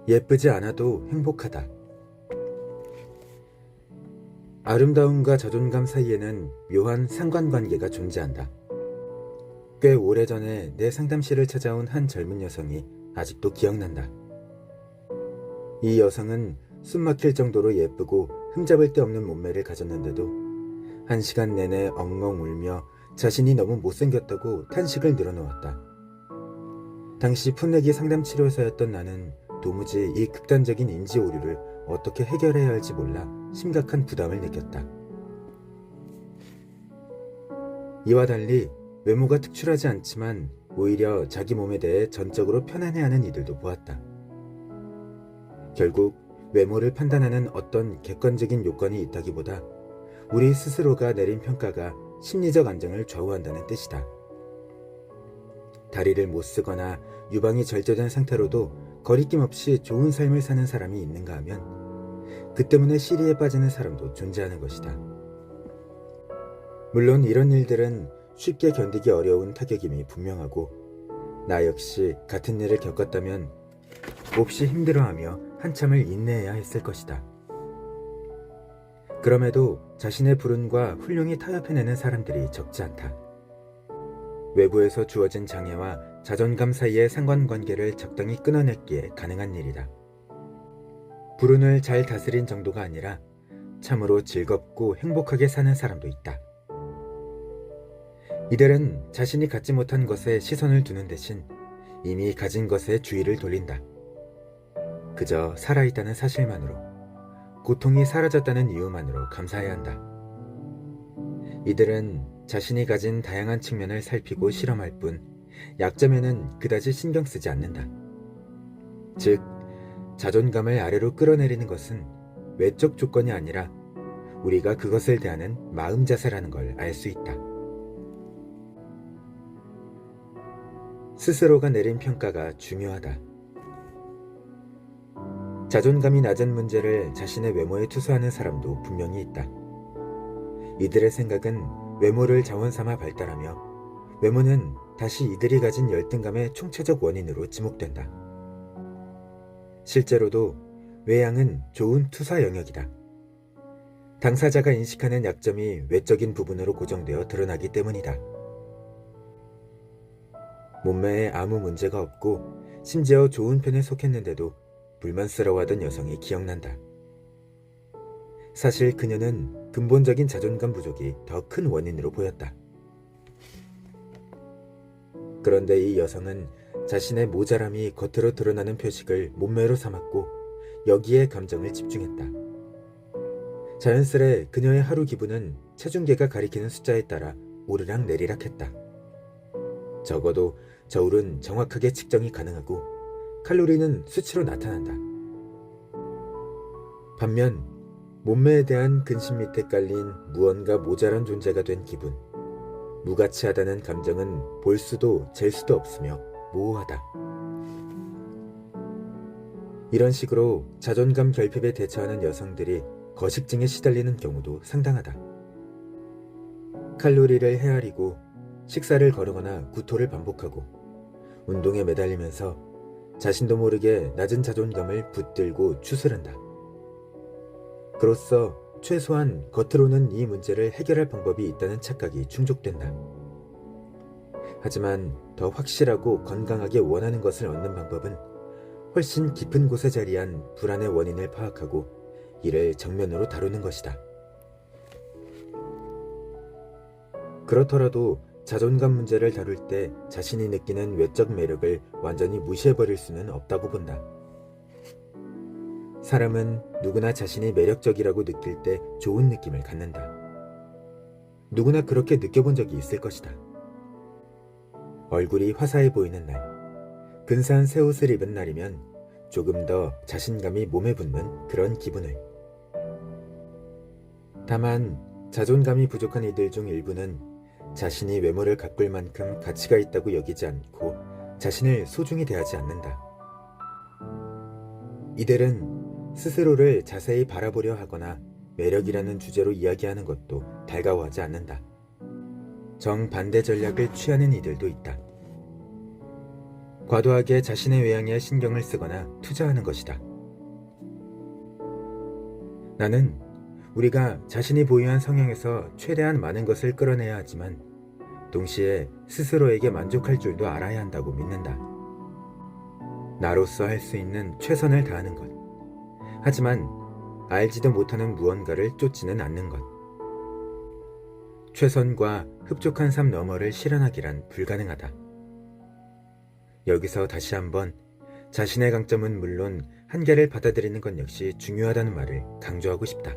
예쁘지 않아도 행복하다. 아름다움과 자존감 사이에는 묘한 상관관계가 존재한다. 꽤 오래전에 내 상담실을 찾아온 한 젊은 여성이 아직도 기억난다. 이 여성은 숨막힐 정도로 예쁘고 흠잡을 데 없는 몸매를 가졌는데도 1시간 내내 엉엉 울며 자신이 너무 못생겼다고 탄식을 늘어놓았다. 당시 풋내기 상담 치료사였던 나는 도무지 이 극단적인 인지 오류를 어떻게 해결해야 할지 몰라 심각한 부담을 느꼈다. 이와 달리 외모가 특출하지 않지만 오히려 자기 몸에 대해 전적으로 편안해하는 이들도 보았다. 결국 외모를 판단하는 어떤 객관적인 요건이 있다기보다 우리 스스로가 내린 평가가 심리적 안정을 좌우한다는 뜻이다. 다리를 못 쓰거나 유방이 절제된 상태로도 거리낌 없이 좋은 삶을 사는 사람이 있는가 하면 그 때문에 시리에 빠지는 사람도 존재하는 것이다. 물론 이런 일들은 쉽게 견디기 어려운 타격임이 분명하고 나 역시 같은 일을 겪었다면 몹시 힘들어하며 한참을 인내해야 했을 것이다. 그럼에도 자신의 불운과 훌륭히 타협해내는 사람들이 적지 않다. 외부에서 주어진 장애와 자존감 사이의 상관관계를 적당히 끊어냈기에 가능한 일이다. 불운을 잘 다스린 정도가 아니라 참으로 즐겁고 행복하게 사는 사람도 있다. 이들은 자신이 갖지 못한 것에 시선을 두는 대신 이미 가진 것에 주의를 돌린다. 그저 살아있다는 사실만으로, 고통이 사라졌다는 이유만으로 감사해야 한다. 이들은 자신이 가진 다양한 측면을 살피고 실험할 뿐 약점에는 그다지 신경 쓰지 않는다. 즉, 자존감을 아래로 끌어내리는 것은 외적 조건이 아니라 우리가 그것을 대하는 마음 자세라는 걸 알 수 있다. 스스로가 내린 평가가 중요하다. 자존감이 낮은 문제를 자신의 외모에 투수하는 사람도 분명히 있다. 이들의 생각은 외모를 자원 삼아 발달하며 외모는 다시 이들이 가진 열등감의 총체적 원인으로 지목된다. 실제로도 외양은 좋은 투사 영역이다. 당사자가 인식하는 약점이 외적인 부분으로 고정되어 드러나기 때문이다. 몸매에 아무 문제가 없고 심지어 좋은 편에 속했는데도 불만스러워하던 여성이 기억난다. 사실 그녀는 근본적인 자존감 부족이 더 큰 원인으로 보였다. 그런데 이 여성은 자신의 모자람이 겉으로 드러나는 표식을 몸매로 삼았고 여기에 감정을 집중했다. 자연스레 그녀의 하루 기분은 체중계가 가리키는 숫자에 따라 오르락 내리락 했다. 적어도 저울은 정확하게 측정이 가능하고 칼로리는 수치로 나타난다. 반면 몸매에 대한 근심 밑에 깔린 무언가 모자란 존재가 된 기분, 무가치하다는 감정은 볼 수도 잴 수도 없으며 모호하다. 이런 식으로 자존감 결핍에 대처하는 여성들이 거식증에 시달리는 경우도 상당하다. 칼로리를 헤아리고 식사를 거르거나 구토를 반복하고 운동에 매달리면서 자신도 모르게 낮은 자존감을 붙들고 추스른다. 그로써 최소한 겉으로는 이 문제를 해결할 방법이 있다는 착각이 충족된다. 하지만 더 확실하고 건강하게 원하는 것을 얻는 방법은 훨씬 깊은 곳에 자리한 불안의 원인을 파악하고 이를 정면으로 다루는 것이다. 그렇더라도 자존감 문제를 다룰 때 자신이 느끼는 외적 매력을 완전히 무시해버릴 수는 없다고 본다. 사람은 누구나 자신이 매력적이라고 느낄 때 좋은 느낌을 갖는다. 누구나 그렇게 느껴본 적이 있을 것이다. 얼굴이 화사해 보이는 날, 근사한 새 옷을 입은 날이면 조금 더 자신감이 몸에 붙는 그런 기분을. 다만 자존감이 부족한 이들 중 일부는 자신이 외모를 가꿀 만큼 가치가 있다고 여기지 않고 자신을 소중히 대하지 않는다. 이들은 스스로를 자세히 바라보려 하거나 매력이라는 주제로 이야기하는 것도 달가워하지 않는다. 정반대 전략을 취하는 이들도 있다. 과도하게 자신의 외양에 신경을 쓰거나 투자하는 것이다. 나는 우리가 자신이 보유한 성향에서 최대한 많은 것을 끌어내야 하지만 동시에 스스로에게 만족할 줄도 알아야 한다고 믿는다. 나로서 할 수 있는 최선을 다하는 것. 하지만 알지도 못하는 무언가를 쫓지는 않는 것. 최선과 흡족한 삶 너머를 실현하기란 불가능하다. 여기서 다시 한번 자신의 강점은 물론 한계를 받아들이는 것 역시 중요하다는 말을 강조하고 싶다.